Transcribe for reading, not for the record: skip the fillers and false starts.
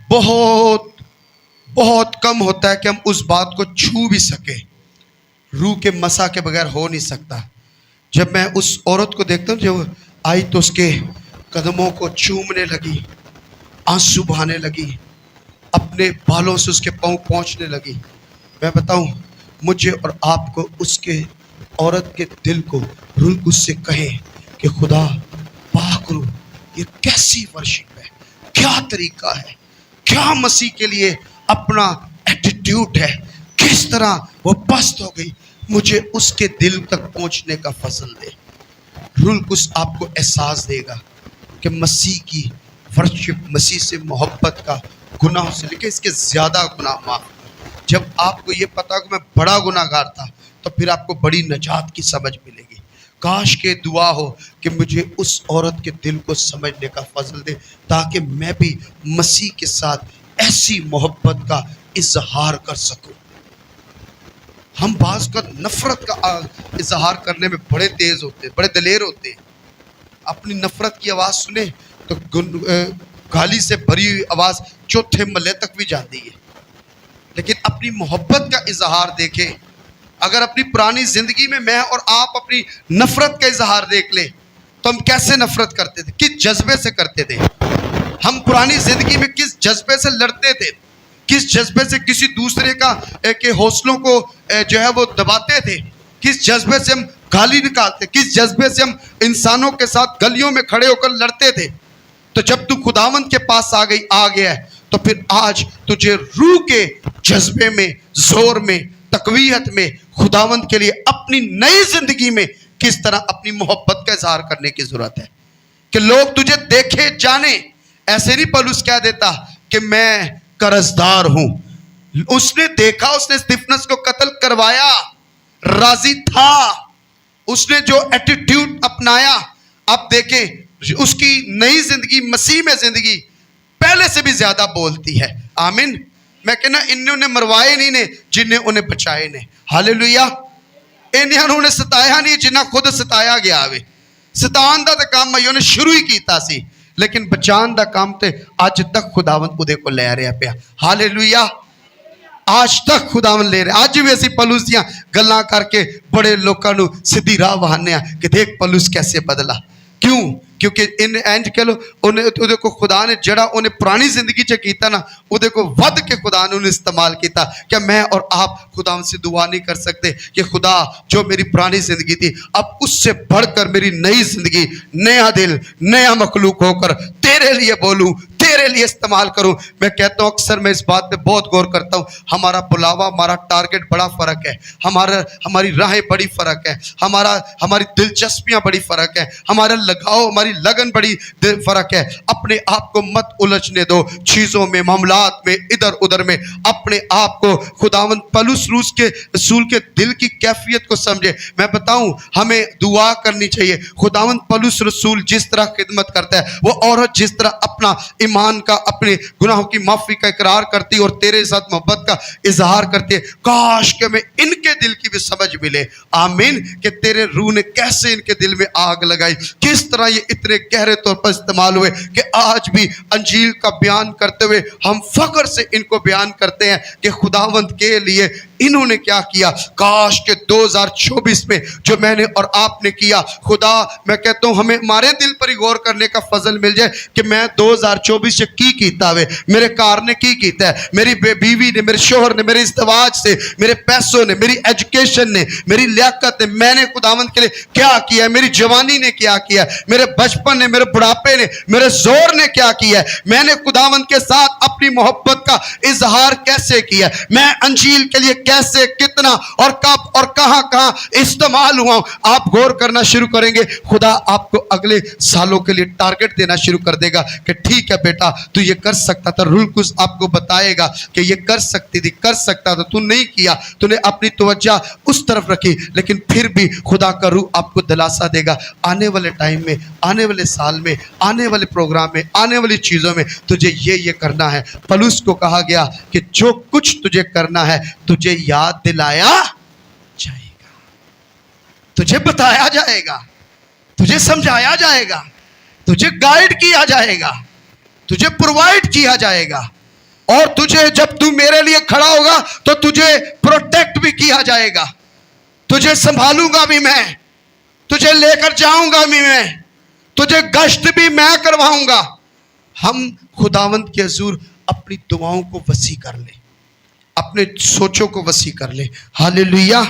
بہت بہت کم ہوتا ہے کہ ہم اس بات کو چھو بھی سکیں. روح کے مسا کے بغیر ہو نہیں سکتا. جب میں اس عورت کو دیکھتا ہوں جو آئی تو اس کے قدموں کو چومنے لگی، آنسو بہانے لگی، اپنے بالوں سے اس کے پاؤں پہنچنے لگی. میں بتاؤں مجھے اور آپ کو اس کے عورت کے دل کو روح القدس سے کہیں کہ خدا پاک روح، یہ کیسی ورشپ ہے، کیا طریقہ ہے، کیا مسیح کے لیے اپنا ایٹیٹیوڈ ہے، کس طرح وہ پست ہو گئی. مجھے اس کے دل تک پہنچنے کا فضل دے. روح القدس آپ کو احساس دے گا کہ مسیح کی ورشپ، مسیح سے محبت کا گناہ سے لے کے اس کے زیادہ گناہ معاف. جب آپ کو یہ پتا کہ میں بڑا گناہ گار تھا تو پھر آپ کو بڑی نجات کی سمجھ ملے گی. کاش کے دعا ہو کہ مجھے اس عورت کے دل کو سمجھنے کا فضل دے تاکہ میں بھی مسیح کے ساتھ ایسی محبت کا اظہار کر سکوں. ہم بعض کا نفرت کا اظہار کرنے میں بڑے تیز ہوتے ہیں، بڑے دلیر ہوتے ہیں. اپنی نفرت کی آواز سنیں تو گالی سے بھری ہوئی آواز چوتھے محلے تک بھی جاتی ہے. لیکن اپنی محبت کا اظہار دیکھیں. اگر اپنی پرانی زندگی میں اور آپ اپنی نفرت کا اظہار دیکھ لیں تو ہم کیسے نفرت کرتے تھے، کس جذبے سے کرتے تھے. ہم پرانی زندگی میں کس جذبے سے لڑتے تھے، کس جذبے سے کسی دوسرے کے حوصلوں کو جو ہے وہ دباتے تھے، کس جذبے سے ہم گالی نکالتے، کس جذبے سے ہم انسانوں کے ساتھ گلیوں میں کھڑے ہو کر لڑتے تھے. تو جب تو خداوند کے پاس آ گیا ہے تو پھر آج تجھے روح کے جذبے میں، زور میں، تقویت میں خداوند کے لیے اپنی نئی زندگی میں کس طرح اپنی محبت کا اظہار کرنے کی ضرورت ہے کہ لوگ تجھے دیکھے جانے. ایسے نہیں پولس کہہ دیتا کہ میں قرضدار ہوں. اس نے دیکھا، اس نے استفنس کو قتل کروایا، راضی تھا. اس نے جو ایٹیٹیوڈ اپنایا، اب دیکھیں اس کی نئی زندگی، مسیح میں زندگی پہلے سے بھی زیادہ بولتی ہے. آمین. میں کہنا انہوں نے مروائے نہیں نے جنہیں انہیں بچائے نے. ہاللیلویا. انہوں نے ستایا نہیں جنہیں خود ستایا گیا ہوئے. ستان دا کام میں نے شروع ہی کیتا سی لیکن بچان دا کام تے آج تک خداوند کو دیکھو لے رہا پیا. ہاللیلویا. آج تک خداوند لے رہے. آج بھی ایسی پلوسیاں گلاں کر کے بڑے لوکاں نو سیدھی راہ وہانے ہیں کہ دیکھ پلوس کیسے بدلا. کیوں؟ کیونکہ اینج کہہ لو انہیں کو خدا نے جڑا انہیں پرانی زندگی چ کیتا نا انہیں کو ود کے خدا نے انہیں استعمال کیتا. کیا میں اور آپ خدا سے دعا نہیں کر سکتے کہ خدا جو میری پرانی زندگی تھی اب اس سے بڑھ کر میری نئی زندگی، نیا دل، نیا مخلوق ہو کر تیرے لیے بولوں، تیرے لیے استعمال کروں. میں کہتا ہوں اکثر میں اس بات پہ بہت غور کرتا ہوں. ہمارا بلاوا، ہمارا ٹارگٹ بڑا فرق ہے، ہماری راہیں بڑی فرق ہے، ہماری دلچسپیاں بڑی فرق ہے، ہمارا لگاؤ، ہماری لگن بڑی فرق ہے. اپنے آپ کو مت الجھنے دو چیزوں میں، معاملات میں، ادھر ادھر میں. اپنے آپ کو خداوند پولس روس کے رسول کے دل کی کیفیت کو سمجھے. میں بتاؤں ہمیں دعا کرنی چاہیے. خداوند پولس رسول جس طرح خدمت کرتا ہے، وہ عورت جس طرح اپنا ایمان کا، اپنے گناہوں کی معافی کا اقرار کرتی اور تیرے ساتھ محبت کا اظہار کرتی ہے، کاش کہ ہمیں ان کے دل کی بھی سمجھ ملے. آمین. کہ تیرے روح نے کیسے ان کے دل میں آگ لگائی، کس طرح یہ اتنے گہرے طور پر استعمال ہوئے کہ آج بھی انجیل کا بیان کرتے ہوئے ہم فخر سے ان کو بیان کرتے ہیں کہ خداوند کے لیے انہوں نے کیا کیا. کاش کہ 2024 میں جو میں نے اور آپ نے کیا، خدا میں کہتا ہوں ہمیں ہمارے دل پر ہی غور کرنے کا فضل مل جائے کہ میں 2024 سے کی کیتا ہوئے، میرے کار نے کی کیتا ہے، میری بیوی نے، میرے شوہر نے، میرے ازدواج سے، میرے پیسوں نے، میری ایجوکیشن نے، میری لیاقت نے، میں نے خداوند کے لیے کیا کیا ہے، میری جوانی نے کیا کیا ہے، میرے بچپن نے، میرے بڑھاپے نے، میرے زور نے کیا کیا ہے، میں نے خداوند کے ساتھ اپنی محبت کا اظہار کیسے کیا ہے، میں انجیل کے لیے کیسے، کتنا اور کب اور کہاں کہاں استعمال ہوا ہوں. آپ غور کرنا شروع کریں گے، خدا آپ کو اگلے سالوں کے لیے ٹارگٹ دینا شروع کر دے گا کہ ٹھیک ہے بیٹا تو یہ کر سکتا تھا. روح القدس آپ کو بتائے گا کہ یہ کر سکتی تھی، کر سکتا تھا، تو نہیں کیا، تو نے اپنی توجہ اس طرف رکھی. لیکن پھر بھی خدا کا روح آپ کو دلاسا دے گا آنے والے ٹائم میں، آنے والے سال میں، آنے والے پروگرام میں، آنے والی چیزوں میں تجھے یہ کرنا ہے. پولس کو کہا گیا کہ جو کچھ تجھے کرنا ہے تجھے یاد دلایا جائے گا، تجھے بتایا جائے گا، تجھے سمجھایا جائے گا، تجھے گائیڈ کیا جائے گا، تجھے پرووائڈ کیا جائے گا. اور تجھے جب تو میرے لیے کھڑا ہوگا تو تجھے پروٹیکٹ بھی کیا جائے گا, تجھے سنبھالوں گا بھی میں, تجھے لے کر جاؤں گا بھی میں, تجھے گشت بھی میں کرواؤں گا. ہم خداوند کے حضور اپنی دعاؤں کو وسیع کر لیں, اپنے سوچوں کو وسیع کر لیں. ہاللیلویہ.